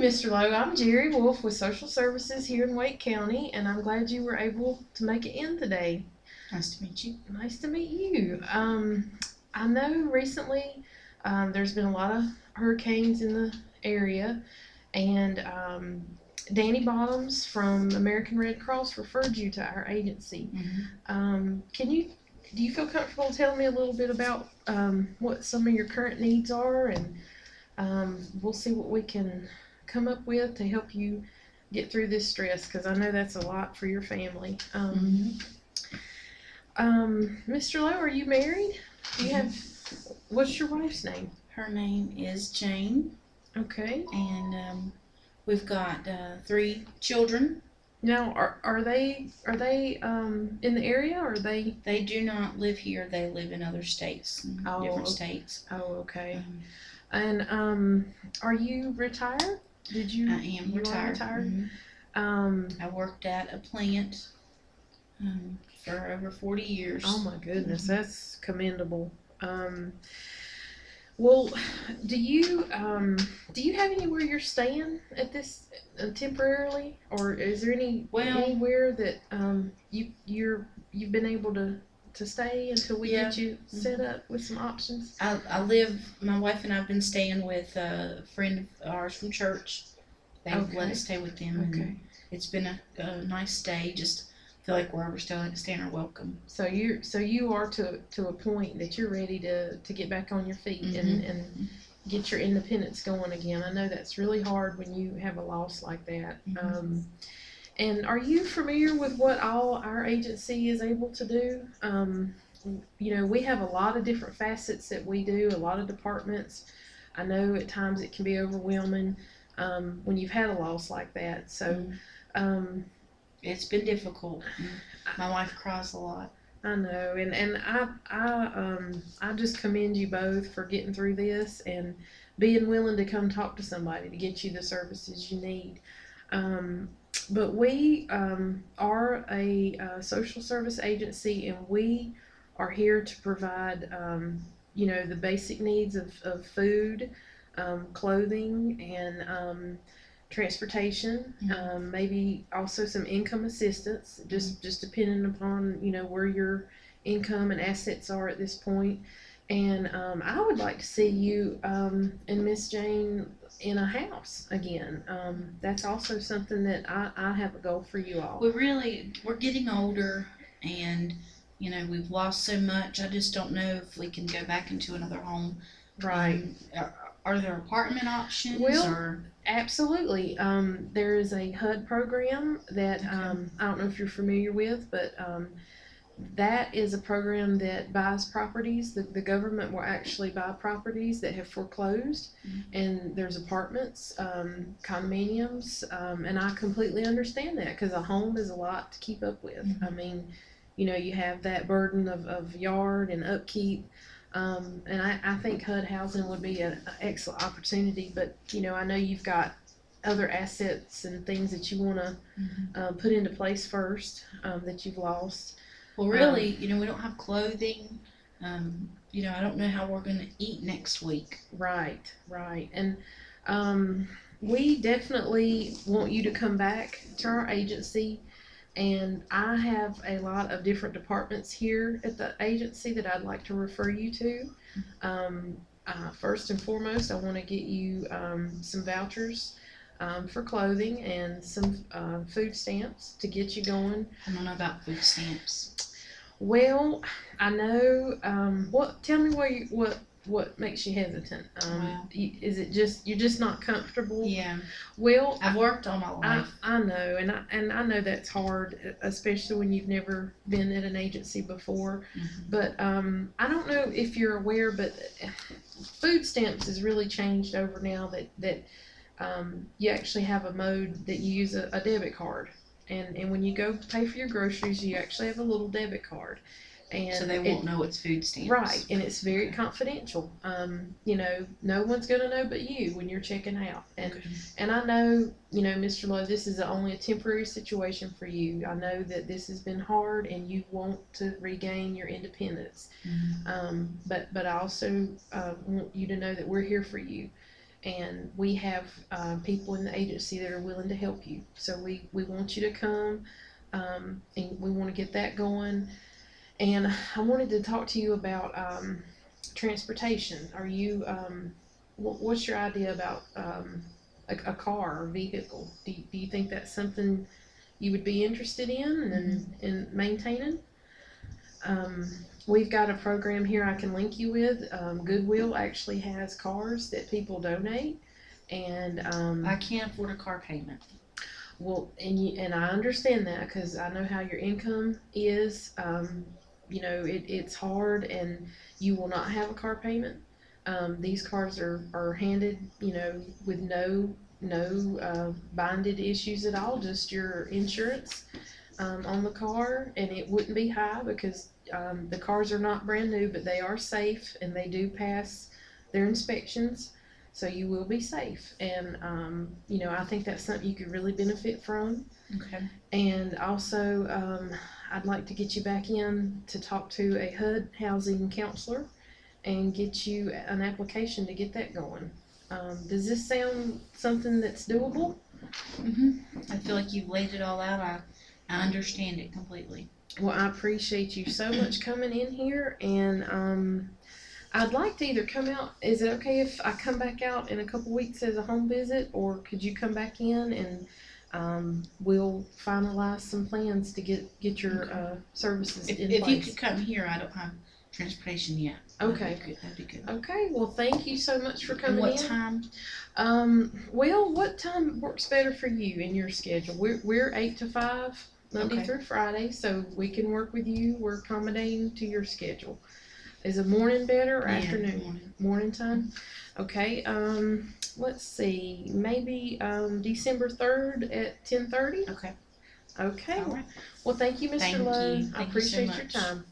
Mr. Lowe. I'm Jerry Wolf with Social Services here in Wake County, and I'm glad you were able to make it in today. Nice to meet you. Nice to meet you. I know recently there's been a lot of hurricanes in the area, and Danny Bottoms from American Red Cross referred you to our agency. Do you feel comfortable telling me a little bit about what some of your current needs are, and we'll see what we can come up with to help you get through this stress, because I know that's a lot for your family. Mr. Lowe, are you married? Do you have, what's your wife's name? Her name is Jane, Okay. and we've got 3 children. Now, are they in the area, or are they? They do not live here. They live in other states, different states. Oh, okay. And are you retired? Did you? I am retired. I worked at a plant for over 40 years. Oh my goodness, that's commendable. Well, do you have anywhere you're staying at this temporarily, or is there anywhere that you've been able to stay until we get you set up with some options? My wife and I have been staying with a friend of ours from church. They've let us stay with them. Okay. It's been a nice stay. Just feel like wherever we're staying are welcome. So you are to a point that you're ready to get back on your feet and get your independence going again. I know that's really hard when you have a loss like that. And are you familiar with what all our agency is able to do? We have a lot of different facets that we do, a lot of departments. I know at times it can be overwhelming when you've had a loss like that. So it's been difficult. My wife cries a lot. I know, and I just commend you both for getting through this and being willing to come talk to somebody to get you the services you need. But we are a social service agency, and we are here to provide, the basic needs of food, clothing, and transportation, maybe also some income assistance, just depending upon, where your income and assets are at this point. And I would like to see you and Miss Jane in a house again. That's also something that I have a goal for you all. We're getting older, and we've lost so much. I just don't know if we can go back into another home. Right. Are there apartment options? Well, absolutely. There is a HUD program that I don't know if you're familiar with, but that is a program that buys properties. The government will actually buy properties that have foreclosed, and there's apartments, condominiums, and I completely understand that, because a home is a lot to keep up with. I mean, you have that burden of yard and upkeep. And I think HUD housing would be an excellent opportunity, but I know you've got other assets and things that you want to put into place first that you've lost. Well, really, we don't have clothing. I don't know how we're going to eat next week. Right. And we definitely want you to come back to our agency. And I have a lot of different departments here at the agency that I'd like to refer you to. First and foremost, I want to get you some vouchers for clothing and some food stamps to get you going. I don't know about food stamps. Well, I know. Tell me what makes you hesitant? Is it just you're just not comfortable? Yeah. Well, I've worked all my life. I know, and I know that's hard, especially when you've never been at an agency before. But I don't know if you're aware, but food stamps has really changed over now. That you actually have a mode that you use a debit card, and when you go pay for your groceries, you actually have a little debit card. And so they won't know it's food stamps. Right, and it's very confidential. No one's going to know but you when you're checking out. And I know, Mr. Lowe, this is only a temporary situation for you. I know that this has been hard, and you want to regain your independence. But I also want you to know that we're here for you. and we have people in the agency that are willing to help you. So we want you to come, and we want to get that going. And I wanted to talk to you about transportation. Are you, what's your idea about a car or vehicle? Do you think that's something you would be interested in and maintaining? Um, we've got a program here I can link you with. Goodwill actually has cars that people donate, and I can't afford a car payment. well, and I understand that because I know how your income is. You know, it's hard, and you will not have a car payment. These cars are handed, you know, with no binded issues at all, just your insurance on the car, and it wouldn't be high because the cars are not brand new, but they are safe and they do pass their inspections, so you will be safe. And you know, I think that's something you could really benefit from. Okay. And also, I'd like to get you back in to talk to a HUD housing counselor and get you an application to get that going. Does this sound something that's doable? I feel like you've laid it all out. I understand it completely. Well, I appreciate you so much coming in here, and I'd like to either come out. Is it okay if I come back out in a couple weeks as a home visit, or could you come back in and we'll finalize some plans to get your services in If place? you could come here, I don't have transportation yet. Okay. That'd be good. Okay. Well, thank you so much for And coming what in. time? Well, what time works better for you in your schedule? We're 8 to 5 Monday Okay. through Friday, so we can work with you. We're accommodating to your schedule. Is a morning better or Yeah, afternoon? Morning time? Okay, let's see, maybe, December 3rd at 10:30? Okay. Okay, All right. well, thank you, Mr. Thank Lowe. you. I Thank you so appreciate your much. time.